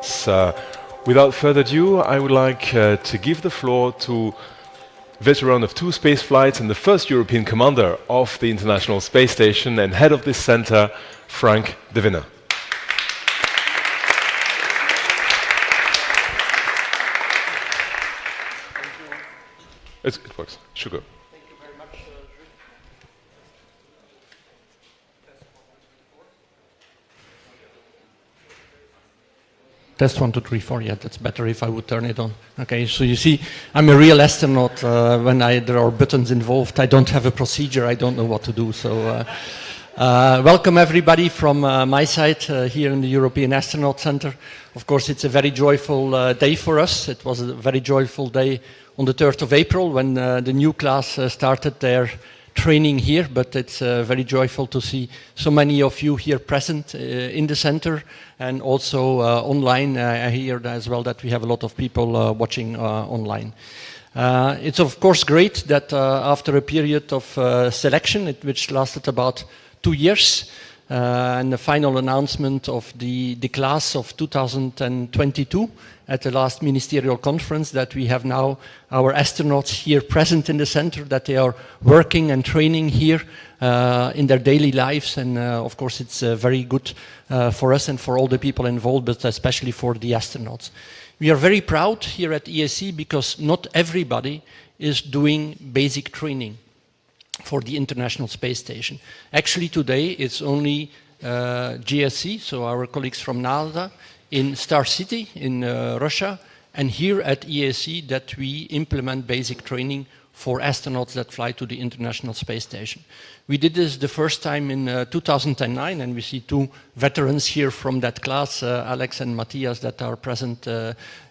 astronauts. Without further ado, I would like to give the floor to veteran of 2 space flights and the first European commander of the International Space Station and head of this center, Frank de Winne. It works. Sugar. Thank you very much, Test 1, 2, 3, 4. Yeah, that's better if I would turn it on. Okay, so you see, I'm a real astronaut. When there are buttons involved, I don't have a procedure. I don't know what to do. So, welcome everybody from my side here in the European Astronaut Centre. Of course, it's a very joyful day for us. It was a very joyful day on the 3rd of April when the new class started their training here, but it's very joyful to see so many of you here present in the center and also online. I hear as well that we have a lot of people watching online. It's of course great that after a period of selection, which lasted about 2 years, and the final announcement of the class of 2022 at the last ministerial conference, that we have now our astronauts here present in the center, that they are working and training here in their daily lives. And of course it's very good for us and for all the people involved, but especially for the astronauts. We are very proud here at ESA because not everybody is doing basic training for the International Space Station. Actually today it's only GSC, so our colleagues from NASA, in Star City in Russia, and here at ESA that we implement basic training for astronauts that fly to the International Space Station. We did this the first time in 2009, and we see 2 veterans here from that class, Alex and Matthias, that are present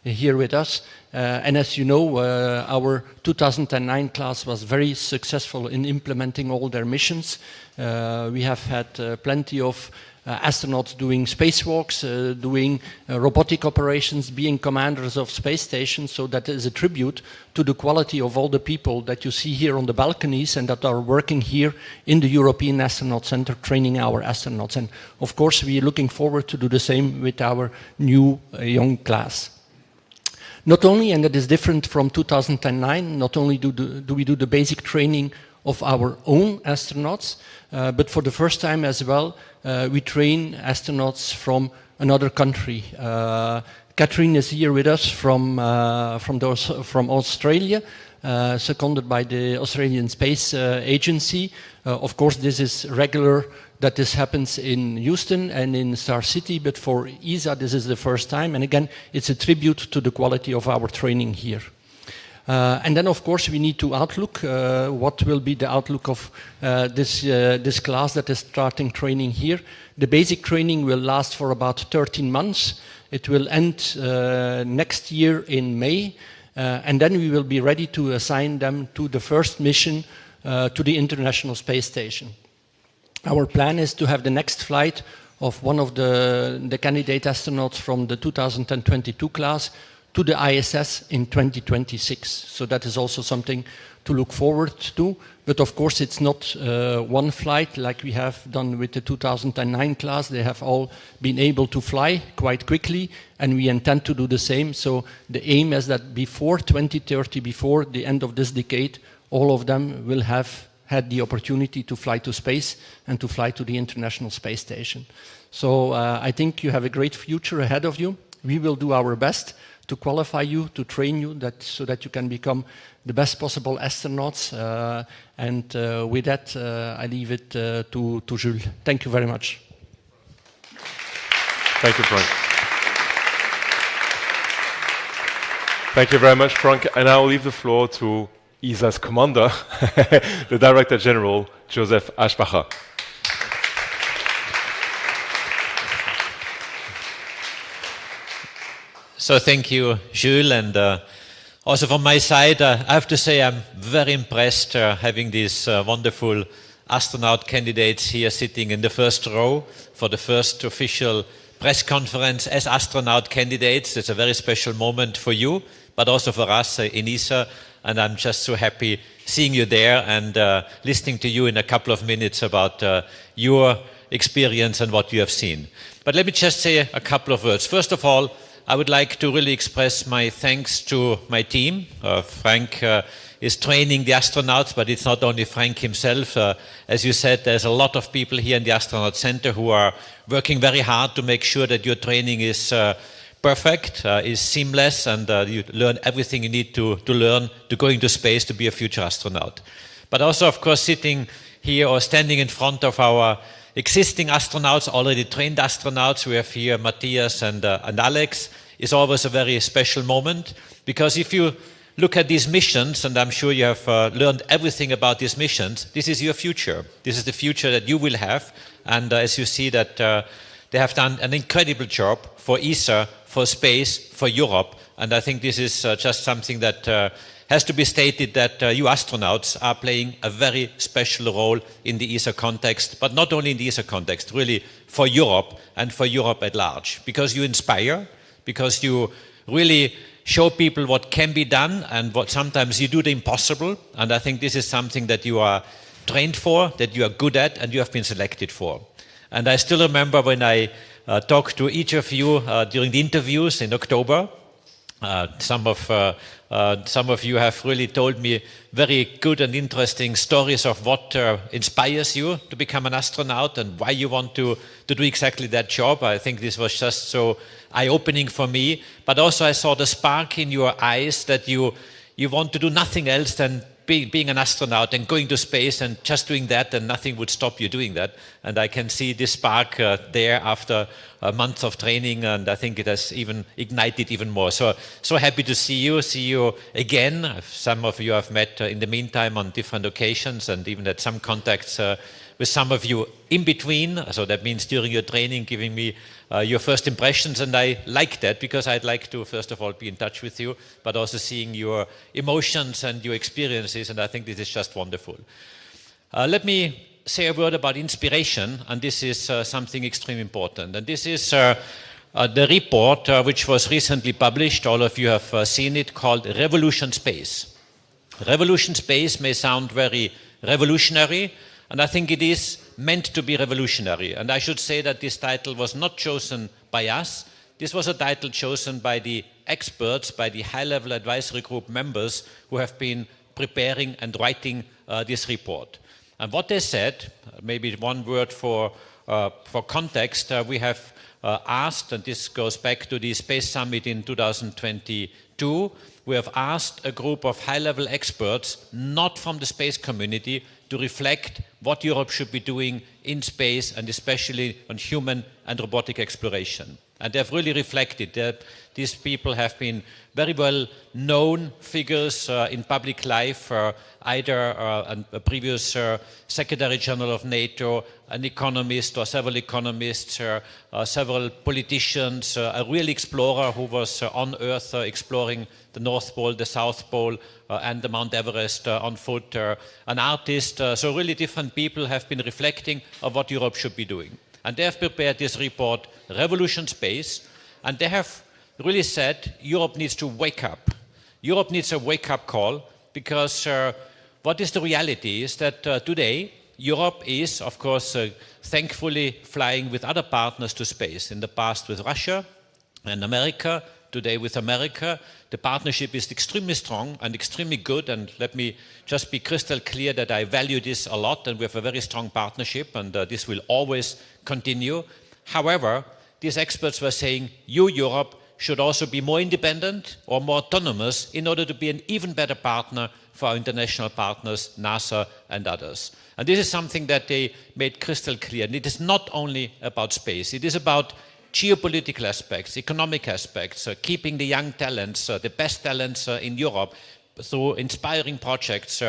here with us. And as you know, our 2009 class was very successful in implementing all their missions. We have had plenty of astronauts doing spacewalks, doing robotic operations, being commanders of space stations, so that is a tribute to the quality of all the people that you see here on the balconies and that are working here in the European Astronaut Centre training our astronauts. And of course we are looking forward to do the same with our new young class. Not only, and that is different from 2009, not only do we do the basic training of our own astronauts, but for the first time as well, we train astronauts from another country. Catherine is here with us from Australia, seconded by the Australian Space Agency. Of course, this is regular that this happens in Houston and in Star City, but for ESA this is the first time, and again it's a tribute to the quality of our training here. And then of course we need to outlook what will be the outlook of this class that is starting training here. The basic training will last for about 13 months. It will end next year in May, and then we will be ready to assign them to the first mission to the International Space Station. Our plan is to have the next flight of one of the candidate astronauts from the 2022 class to the ISS in 2026. So that is also something to look forward to. But of course it's not one flight like we have done with the 2009 class. They have all been able to fly quite quickly, and we intend to do the same. So the aim is that before 2030, before the end of this decade, all of them will have had the opportunity to fly to space and to fly to the International Space Station. So I think you have a great future ahead of you. We will do our best to qualify you, to train you, so that you can become the best possible astronauts. And with that, I leave it to Jules. Thank you very much. Thank you, Frank. Thank you very much, Frank. And I will leave the floor to ESA's commander, the Director General, Joseph Aschbacher. So thank you, Jules, and also from my side, I have to say I'm very impressed having these wonderful astronaut candidates here sitting in the first row for the first official press conference as astronaut candidates. It's a very special moment for you, but also for us in ESA, and I'm just so happy seeing you there and listening to you in a couple of minutes about your experience and what you have seen. But let me just say a couple of words. First of all, I would like to really express my thanks to my team. Frank is training the astronauts, but it's not only Frank himself. As you said, there's a lot of people here in the Astronaut Center who are working very hard to make sure that your training is perfect, is seamless, and you learn everything you need to learn to go into space to be a future astronaut. But also, of course, sitting here or standing in front of our existing astronauts, already trained astronauts, we have here Matthias and Alex, is always a very special moment, because if you look at these missions, and I'm sure you have learned everything about these missions, this is your future. This is the future that you will have, and as you see that they have done an incredible job for ESA, for space, for Europe, and I think this is just something that has to be stated, that you astronauts are playing a very special role in the ESA context, but not only in the ESA context, really for Europe and for Europe at large, because you inspire, because you really show people what can be done, and what sometimes you do the impossible, and I think this is something that you are trained for, that you are good at, and you have been selected for. And I still remember when I talked to each of you during the interviews in October. Some of you have really told me very good and interesting stories of what inspires you to become an astronaut and why you want to do exactly that job. I think this was just so eye-opening for me. But also I saw the spark in your eyes that you want to do nothing else than being an astronaut and going to space and just doing that, and nothing would stop you doing that. And I can see this spark there after months of training, and I think it has even ignited even more. So happy to see you again. Some of you I've met in the meantime on different occasions, and even had some contacts with some of you in between. So that means during your training, giving me your first impressions, and I like that, because I'd like to first of all be in touch with you, but also seeing your emotions and your experiences, and I think this is just wonderful. Let me say a word about inspiration, and this is something extremely important, and this is the report which was recently published. All of you have seen it, called Revolution Space. Revolution Space may sound very revolutionary, and I think it is meant to be revolutionary. And I should say that this title was not chosen by us. This was a title chosen by the experts, by the high-level advisory group members who have been preparing and writing this report. And what they said, maybe one word for context, we have asked, and this goes back to the Space Summit in 2022, we have asked a group of high-level experts, not from the space community, to reflect what Europe should be doing in space, and especially on human and robotic exploration. And they've really reflected that these people have been very well known figures in public life, either a previous Secretary General of NATO, an economist or several economists, several politicians, a real explorer who was on Earth exploring the North Pole, the South Pole, and the Mount Everest on foot, an artist. So really different people have been reflecting on what Europe should be doing. And they have prepared this report, Revolution Space, and they have really said Europe needs to wake up. Europe needs a wake-up call, because what is the reality is that today Europe is, of course, thankfully flying with other partners to space. In the past with Russia and America, today with America. The partnership is extremely strong and extremely good, and let me just be crystal clear that I value this a lot, and we have a very strong partnership, and this will always continue. However, these experts were saying, you, Europe, should also be more independent or more autonomous in order to be an even better partner for our international partners, NASA and others. And this is something that they made crystal clear. And it is not only about space, it is about geopolitical aspects, economic aspects, keeping the young talents, the best talents in Europe through inspiring projects,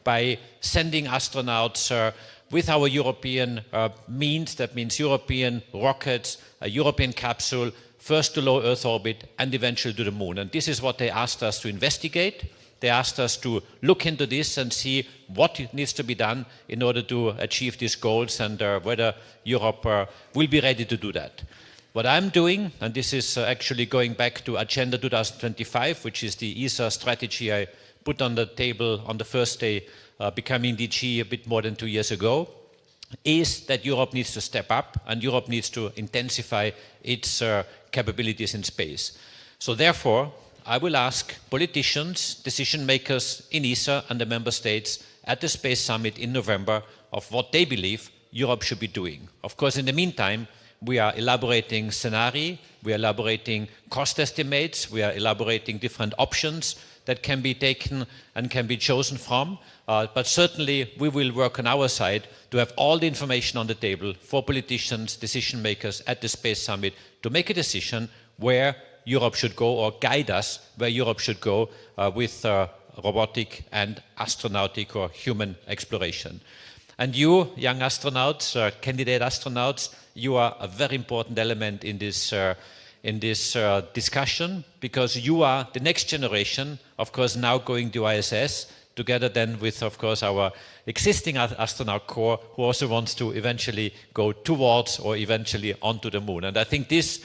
by sending astronauts with our European means, that means European rockets, a European capsule, first to low Earth orbit and eventually to the moon. And this is what they asked us to investigate. They asked us to look into this and see what needs to be done in order to achieve these goals, and whether Europe will be ready to do that. What I'm doing, and this is actually going back to Agenda 2025, which is the ESA strategy I put on the table on the first day becoming DG a bit more than 2 years ago, is that Europe needs to step up and Europe needs to intensify its capabilities in space. So therefore, I will ask politicians, decision makers in ESA and the member states at the Space Summit in November of what they believe Europe should be doing. Of course, in the meantime, we are elaborating scenarios, we are elaborating cost estimates, we are elaborating different options that can be taken and can be chosen from. But certainly we will work on our side to have all the information on the table for politicians, decision makers at the Space Summit to make a decision where Europe should go, or guide us where Europe should go with robotic and astronautic or human exploration. And you, young astronauts, candidate astronauts, you are a very important element in this discussion, because you are the next generation, of course, now going to ISS, together then with, of course, our existing astronaut corps, who also wants to eventually go towards or eventually onto the moon. And I think this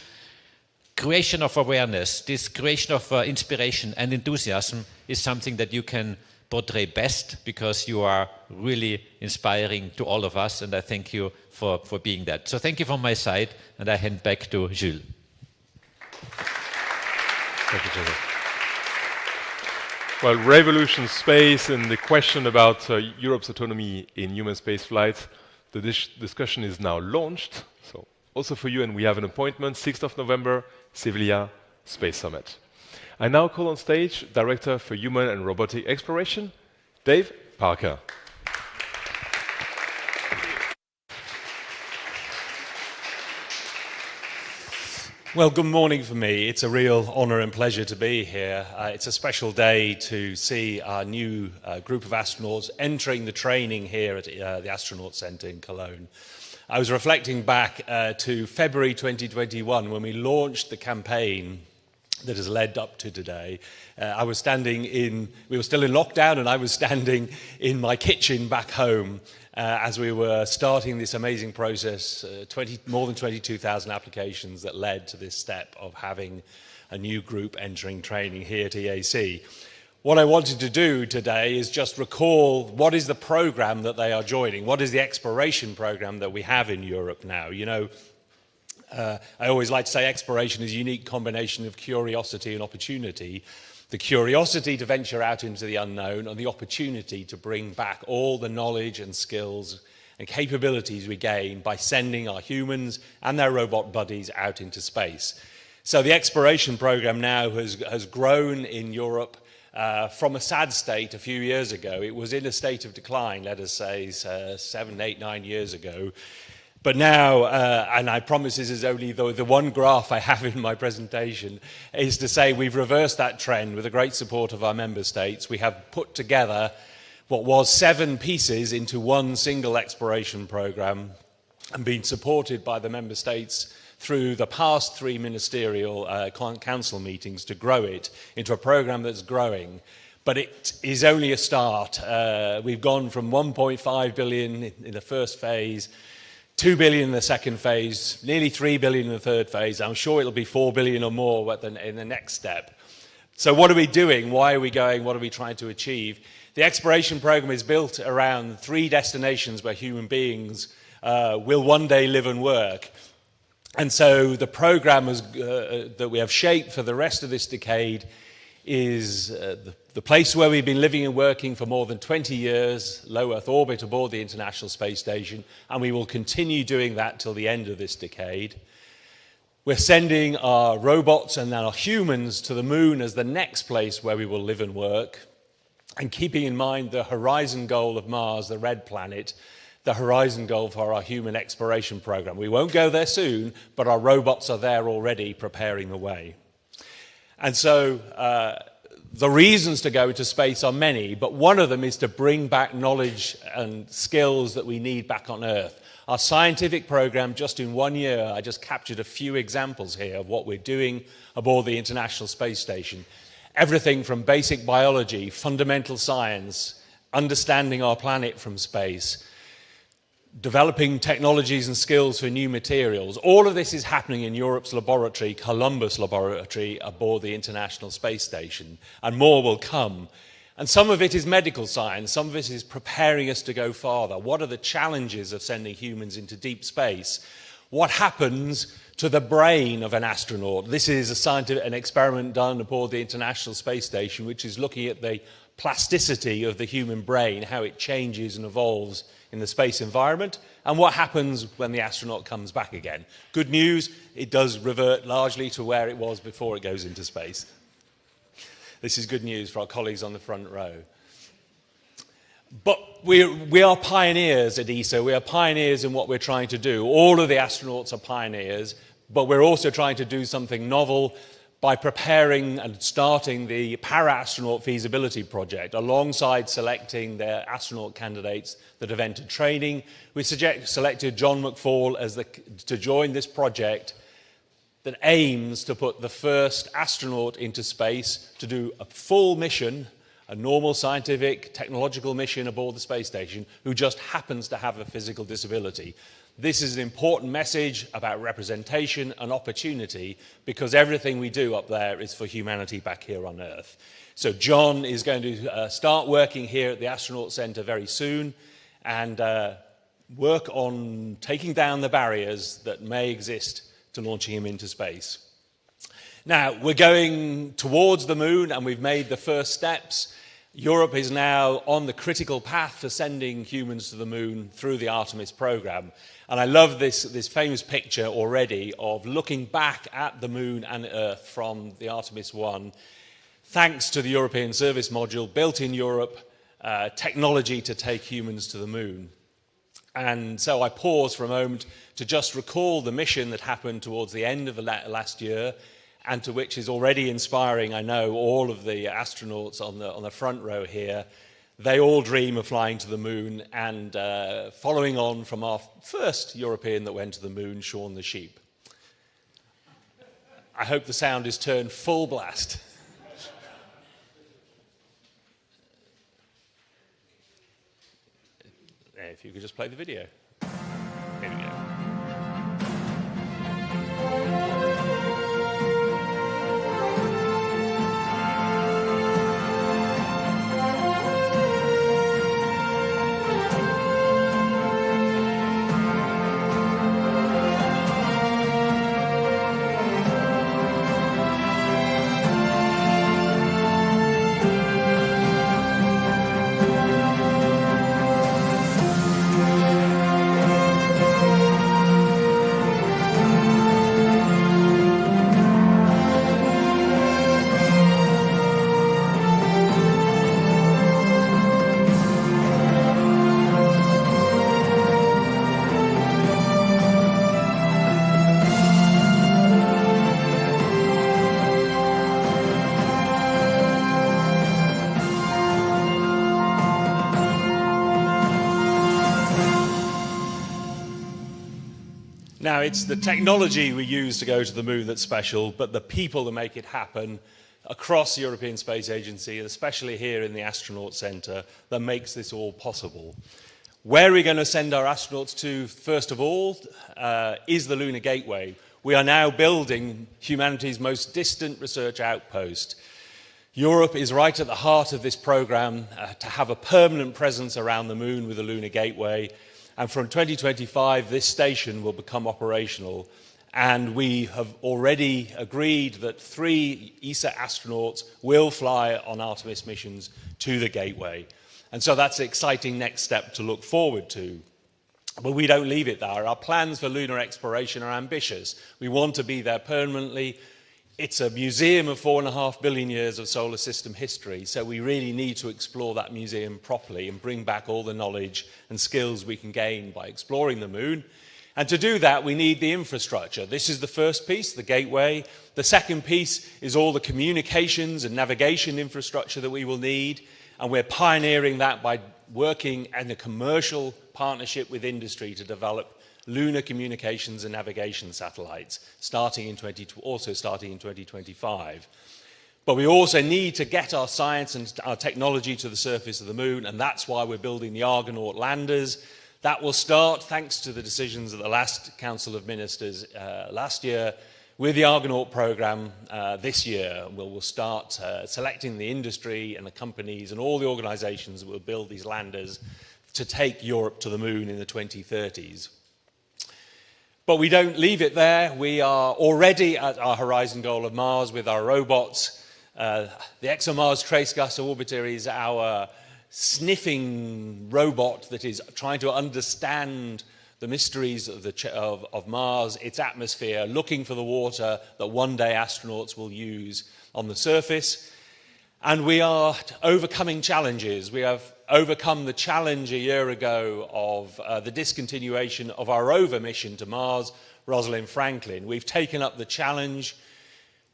creation of awareness, this creation of inspiration and enthusiasm is something that you can portray best, because you are really inspiring to all of us, and I thank you for being that. So thank you from my side, and I hand back to Jules. Thank you, Joseph. Well, revolution space and the question about Europe's autonomy in human space flight, the discussion is now launched. So also for you, and we have an appointment, 6th of November, Sevilla Space Summit. I now call on stage Director for Human and Robotic Exploration, Dave Parker. Well, good morning for me. It's a real honour and pleasure to be here. It's a special day to see our new group of astronauts entering the training here at the Astronaut Centre in Cologne. I was reflecting back to February 2021 when we launched the campaign that has led up to today. We were still in lockdown, and I was standing in my kitchen back home as we were starting this amazing process, more than 22,000 applications that led to this step of having a new group entering training here at EAC. What I wanted to do today is just recall what is the program that they are joining, what is the exploration program that we have in Europe now. You know, I always like to say exploration is a unique combination of curiosity and opportunity. The curiosity to venture out into the unknown, and the opportunity to bring back all the knowledge and skills and capabilities we gain by sending our humans and their robot buddies out into space. So the exploration program now has grown in Europe from a sad state a few years ago. It was in a state of decline, let us say, 7, 8, 9 years ago. But now, and I promise this is only the one graph I have in my presentation, is to say we've reversed that trend with the great support of our member states. We have put together what was 7 pieces into one single exploration program, and been supported by the member states through the past 3 ministerial council meetings to grow it into a program that's growing. But it is only a start. We've gone from 1.5 billion in the first phase, 2 billion in the second phase, nearly 3 billion in the third phase. I'm sure it'll be 4 billion or more in the next step. So what are we doing? Why are we going? What are we trying to achieve? The exploration program is built around 3 destinations where human beings will one day live and work. And so the program that we have shaped for the rest of this decade is the place where we've been living and working for more than 20 years, low Earth orbit aboard the International Space Station, and we will continue doing that till the end of this decade. We're sending our robots and our humans to the moon as the next place where we will live and work, and keeping in mind the horizon goal of Mars, the red planet, the horizon goal for our human exploration program. We won't go there soon, but our robots are there already preparing the way. And so the reasons to go into space are many, but one of them is to bring back knowledge and skills that we need back on Earth. Our scientific program, just in 1 year, I just captured a few examples here of what we're doing aboard the International Space Station. Everything from basic biology, fundamental science, understanding our planet from space, developing technologies and skills for new materials. All of this is happening in Europe's laboratory, Columbus Laboratory, aboard the International Space Station, and more will come. And some of it is medical science, some of it is preparing us to go farther. What are the challenges of sending humans into deep space? What happens to the brain of an astronaut. This is an experiment done aboard the International Space Station, which is looking at the plasticity of the human brain, how it changes and evolves in the space environment, and what happens when the astronaut comes back again. Good news, it does revert largely to where it was before it goes into space. This is good news for our colleagues on the front row. But we are pioneers at ESA. We are pioneers in what we're trying to do. All of the astronauts are pioneers, but we're also trying to do something novel by preparing and starting the para-astronaut feasibility project. Alongside selecting the astronaut candidates that have entered training, we selected John McFall to join this project that aims to put the first astronaut into space to do a full mission, a normal scientific, technological mission aboard the space station, who just happens to have a physical disability. This is an important message about representation and opportunity, because everything we do up there is for humanity back here on Earth. So John is going to start working here at the Astronaut Centre very soon and work on taking down the barriers that may exist to launching him into space. Now, we're going towards the moon and we've made the first steps. Europe is now on the critical path for sending humans to the moon through the Artemis program. And I love this famous picture already of looking back at the moon and Earth from the Artemis 1, thanks to the European Service Module, built in Europe, technology to take humans to the moon. And so I pause for a moment to just recall the mission that happened towards the end of last year, and to which is already inspiring, I know, all of the astronauts on the front row here. They all dream of flying to the moon, and following on from our first European that went to the moon, Shaun the Sheep. I hope the sound is turned full blast. If you could just play the video. Here we go. Now, it's the technology we use to go to the moon that's special, but the people that make it happen across the European Space Agency, especially here in the Astronaut Centre, that makes this all possible. Where are we going to send our astronauts to, first of all, is the Lunar Gateway. We are now building humanity's most distant research outpost. Europe is right at the heart of this programme to have a permanent presence around the moon with the Lunar Gateway. And from 2025, this station will become operational. And we have already agreed that 3 ESA astronauts will fly on Artemis missions to the Gateway. And so that's an exciting next step to look forward to. But we don't leave it there. Our plans for lunar exploration are ambitious. We want to be there permanently. It's a museum of 4.5 billion years of solar system history, so we really need to explore that museum properly and bring back all the knowledge and skills we can gain by exploring the moon. And to do that, we need the infrastructure. This is the first piece, the Gateway. The second piece is all the communications and navigation infrastructure that we will need, and we're pioneering that by working in a commercial partnership with industry to develop lunar communications and navigation satellites, starting in 2025. But we also need to get our science and our technology to the surface of the moon, and that's why we're building the Argonaut landers. That will start, thanks to the decisions of the last Council of Ministers last year, with the Argonaut program this year. We'll start selecting the industry and the companies and all the organizations that will build these landers to take Europe to the moon in the 2030s. But we don't leave it there. We are already at our horizon goal of Mars with our robots. The ExoMars Trace Gas Orbiter is our sniffing robot that is trying to understand the mysteries of Mars, its atmosphere, looking for the water that one day astronauts will use on the surface. And we are overcoming challenges. We have overcome the challenge a year ago of the discontinuation of our rover mission to Mars, Rosalind Franklin. We've taken up the challenge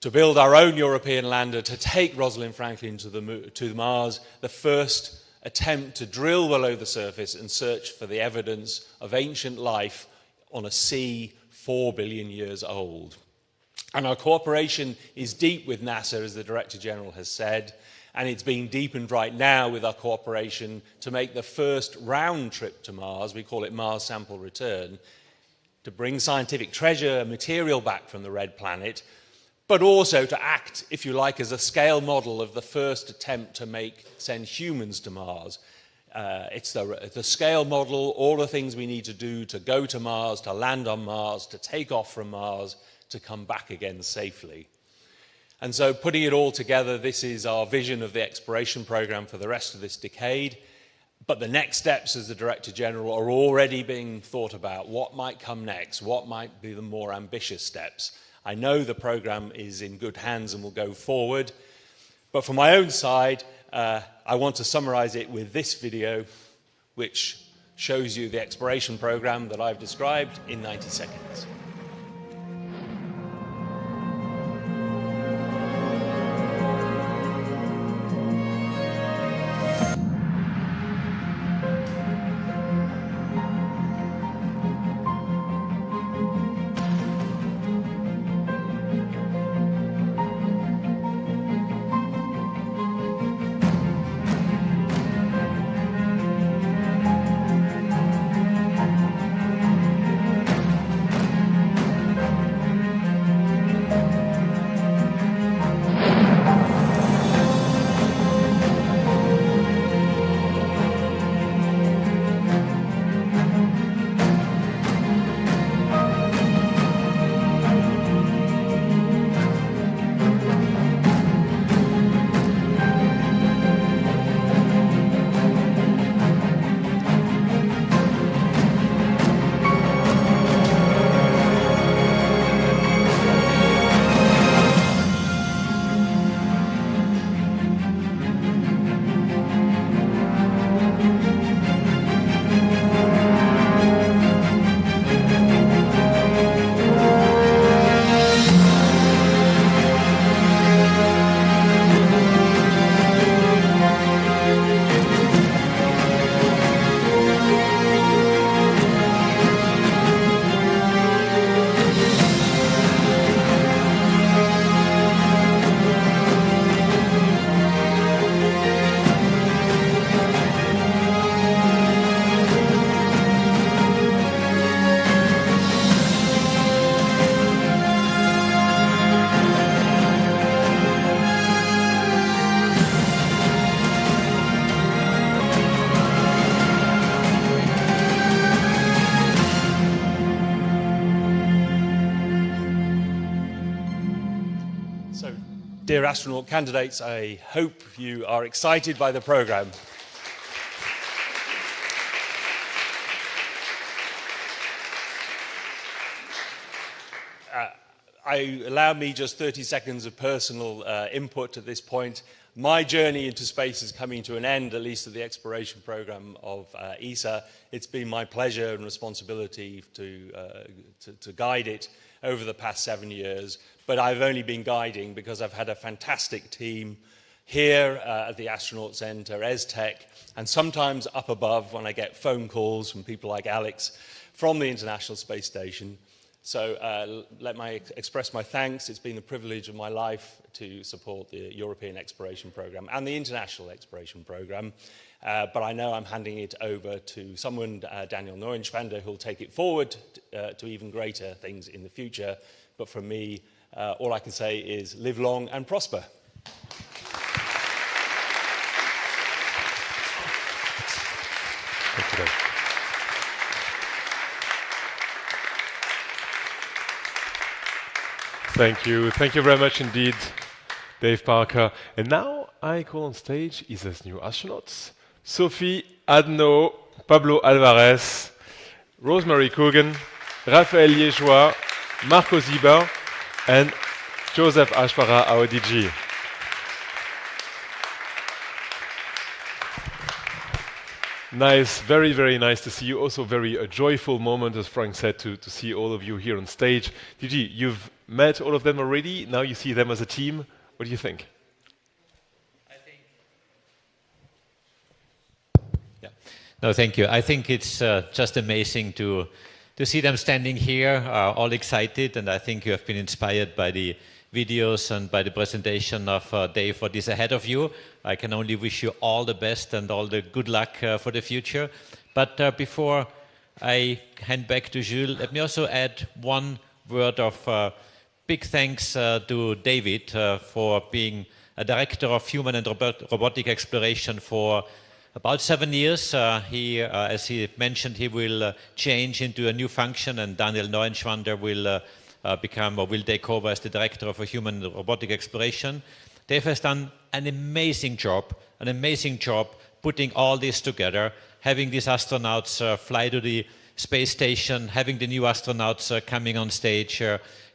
to build our own European lander to take Rosalind Franklin to Mars, the first attempt to drill below the surface and search for the evidence of ancient life on a sea 4 billion years old. And our cooperation is deep with NASA, as the Director General has said, and it's being deepened right now with our cooperation to make the first round trip to Mars, we call it Mars Sample Return, to bring scientific treasure and material back from the red planet, but also to act, if you like, as a scale model of the first attempt to send humans to Mars. It's the scale model, all the things we need to do to go to Mars, to land on Mars, to take off from Mars, to come back again safely. And so putting it all together, this is our vision of the exploration program for the rest of this decade. But the next steps, as the Director General, are already being thought about. What might come next? What might be the more ambitious steps? I know the program is in good hands and will go forward. But from my own side, I want to summarize it with this video, which shows you the exploration program that I've described in 90 seconds. Dear astronaut candidates, I hope you are excited by the program. Allow me just 30 seconds of personal input at this point. My journey into space is coming to an end, at least at the exploration program of ESA. It's been my pleasure and responsibility to guide it over the past 7 years, but I've only been guiding because I've had a fantastic team here at the Astronaut Centre, ESTEC, and sometimes up above when I get phone calls from people like Alex from the International Space Station. So let me express my thanks. It's been a privilege of my life to support the European Exploration Programme and the International Exploration Programme. But I know I'm handing it over to someone, Daniel Neuenschwander, who will take it forward to even greater things in the future. But from me, all I can say is live long and prosper. Thank you. Thank you. Thank you very much indeed, Dave Parker. And now I call on stage ESA's new astronauts, Sophie Adenot, Pablo Álvarez, Rosemary Coogan, Raphaël Liégeois, Marco Sieber, and Joseph Ashpara, our DG. Nice, very, very nice to see you. Also very a joyful moment, as Frank said, to see all of you here on stage. DG, you've met all of them already. Now you see them as a team. What do you think? No, thank you. I think it's just amazing to see them standing here, all excited, and I think you have been inspired by the videos and by the presentation of Dave, what is ahead of you. I can only wish you all the best and all the good luck for the future. But before I hand back to Jules, let me also add one word of big thanks to David for being a director of human and robotic exploration for about 7 years. As he mentioned, he will change into a new function, and Daniel Neuenschwander will will take over as the director of human and robotic exploration. Dave has done an amazing job putting all this together, having these astronauts fly to the space station, having the new astronauts coming on stage,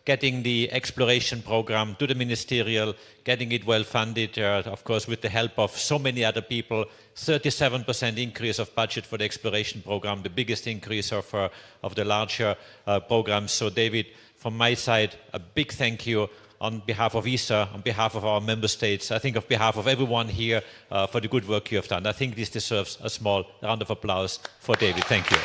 getting the exploration program to the ministerial, getting it well funded, of course, with the help of so many other people. 37% increase of budget for the exploration program, the biggest increase of the larger programs. So, David, from my side, a big thank you on behalf of ESA, on behalf of our member states, I think on behalf of everyone here for the good work you have done. I think this deserves a small round of applause for David. Thank you.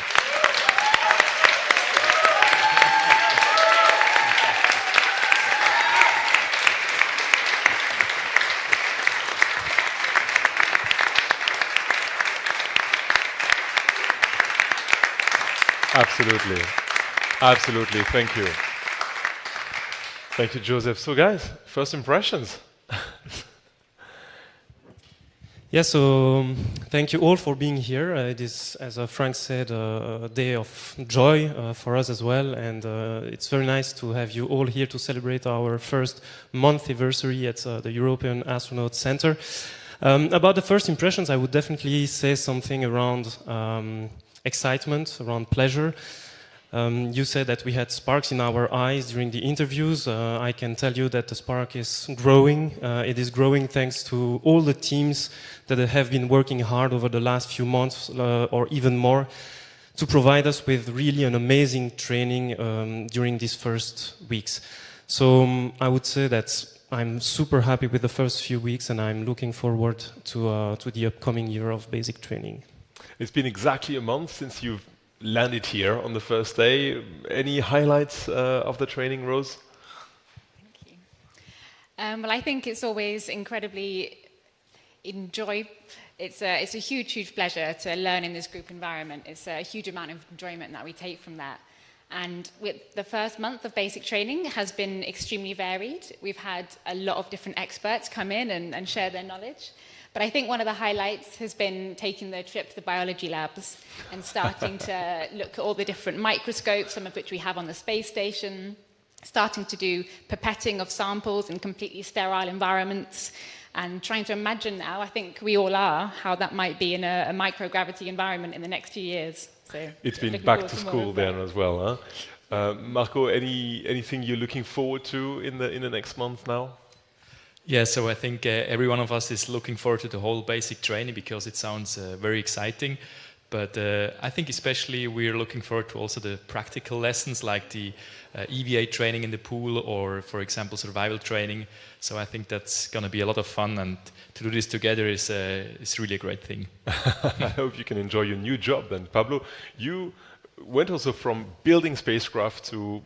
Absolutely. Absolutely. Thank you. Thank you, Joseph. So, guys, first impressions. Yeah, so thank you all for being here. It is, as Frank said, a day of joy for us as well, and it's very nice to have you all here to celebrate our first month anniversary at the European Astronaut Centre. About the first impressions, I would definitely say something around excitement, around pleasure. You said that we had sparks in our eyes during the interviews. I can tell you that the spark is growing. It is growing thanks to all the teams that have been working hard over the last few months or even more to provide us with really an amazing training during these first weeks. So I would say that I'm super happy with the first few weeks, and I'm looking forward to the upcoming year of basic training. It's been exactly a month since you've landed here on the first day. Any highlights of the training, Rose? Thank you. Well, I think it's always incredibly It's a huge pleasure to learn in this group environment. It's a huge amount of enjoyment that we take from that. And with the first month of basic training has been extremely varied. We've had a lot of different experts come in and share their knowledge. But I think one of the highlights has been taking the trip to the biology labs and starting to look at all the different microscopes, some of which we have on the space station, starting to do pipetting of samples in completely sterile environments, and trying to imagine now, I think we all are, how that might be in a microgravity environment in the next few years. So it's been back to school then as well, huh? Marco, anything you're looking forward to in the next month now? Yeah, so I think every one of us is looking forward to the whole basic training because it sounds very exciting. But I think especially we're looking forward to also the practical lessons like the EVA training in the pool or, for example, survival training. So I think that's going to be a lot of fun, and to do this together is really a great thing. I hope you can enjoy your new job then. Pablo, you went also from building spacecraft to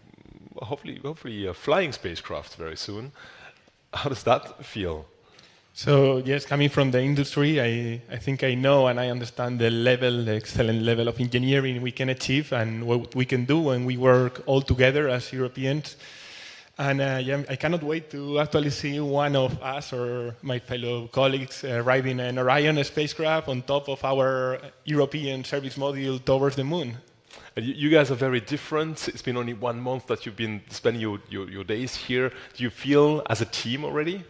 hopefully flying spacecraft very soon. How does that feel? So yes, coming from the industry, I think I know and I understand the excellent level of engineering we can achieve and what we can do when we work all together as Europeans. And I cannot wait to actually see one of us or my fellow colleagues riding an Orion spacecraft on top of our European service module towards the moon. And you guys are very different. It's been only 1 month that you've been spending your days here. Do you feel as a team already?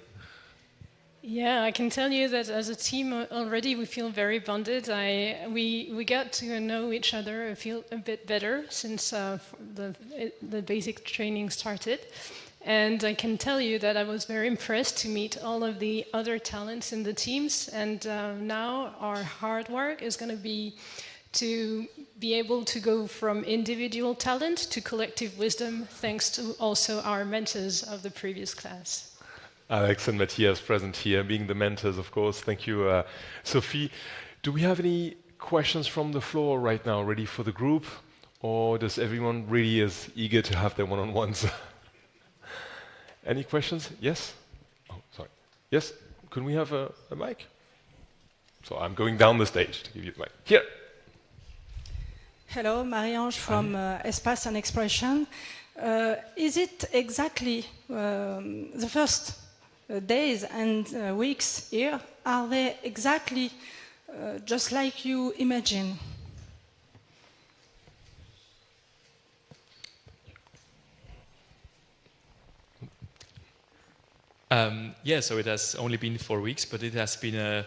Yeah, I can tell you that as a team already we feel very bonded. We got to know each other, a bit better since the basic training started. And I can tell you that I was very impressed to meet all of the other talents in the teams. And now our hard work is going to be able to go from individual talent to collective wisdom, thanks to also our mentors of the previous class. Alex and Matthias present here, being the mentors, of course. Thank you, Sophie. Do we have any questions from the floor right now, ready for the group? Or does everyone really is eager to have their one-on-ones? Any questions? Yes? Oh, sorry. Yes? Can we have a mic? So I'm going down the stage to give you the mic. Here. Hello, Marie-Ange from Espace and Expression. Is it exactly the first days and weeks here, are they exactly just like you imagine? Yeah, so it has only been 4 weeks, but it has been,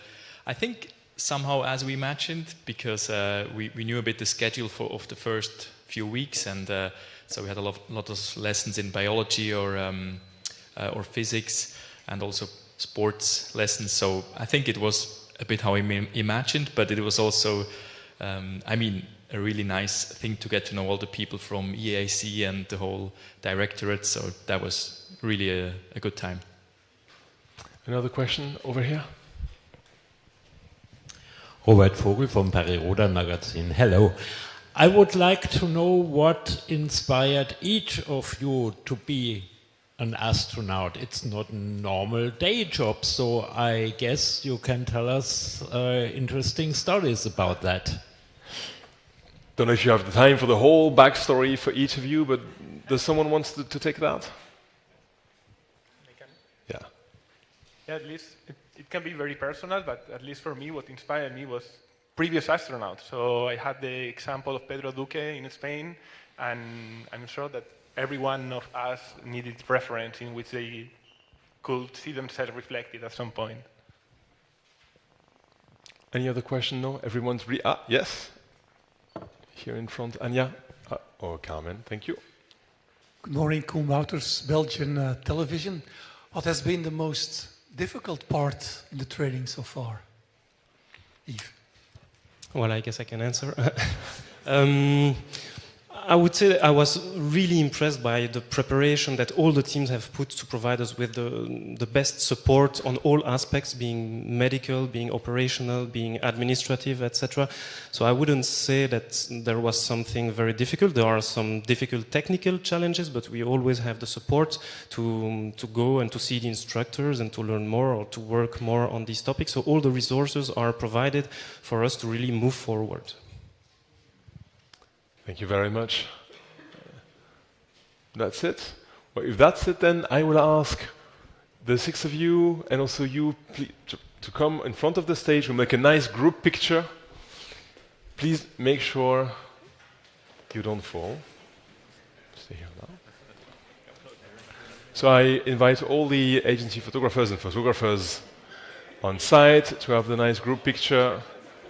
I think, somehow as we imagined, because we knew a bit the schedule of the first few weeks, and so we had a lot of lessons in biology or physics, and also sports lessons. So I think it was a bit how we imagined, but it was also, a really nice thing to get to know all the people from EAC and the whole directorate. So that was really a good time. Another question over here. Robert Vogel from Paris-Rodan magazine. Hello. I would like to know what inspired each of you to be an astronaut. It's not a normal day job, so I guess you can tell us interesting stories about that. Don't know if you have the time for the whole backstory for each of you, but does someone want to take that? Yeah. Yeah, at least it can be very personal, but at least for me, what inspired me was previous astronauts. So I had the example of Pedro Duque in Spain, and I'm sure that every one of us needed reference in which they could see themselves reflected at some point. Any other question? No? Everyone's yes? Here in front, Anja. Or Carmen, thank you. Good morning, Koen Wouters, Belgian television. What has been the most difficult part in the training so far? Yves. Well, I guess I can answer. I would say that I was really impressed by the preparation that all the teams have put to provide us with the best support on all aspects, being medical, being operational, being administrative, etc. So I wouldn't say that there was something very difficult. There are some difficult technical challenges, but we always have the support to go and to see the instructors and to learn more or to work more on these topics. So all the resources are provided for us to really move forward. Thank you very much. That's it. Well, if that's it, then I will ask the 6 of you and also you to come in front of the stage. We'll make a nice group picture. Please make sure you don't fall. Stay here now. So I invite all the agency photographers and photographers on site to have the nice group picture.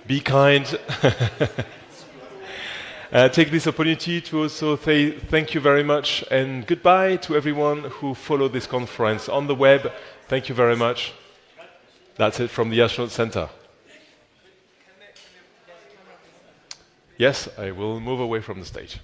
Be kind. Take this opportunity to also say thank you very much and goodbye to everyone who followed this conference on the web. Thank you very much. That's it from the Astronaut Centre. Yes, I will move away from the stage.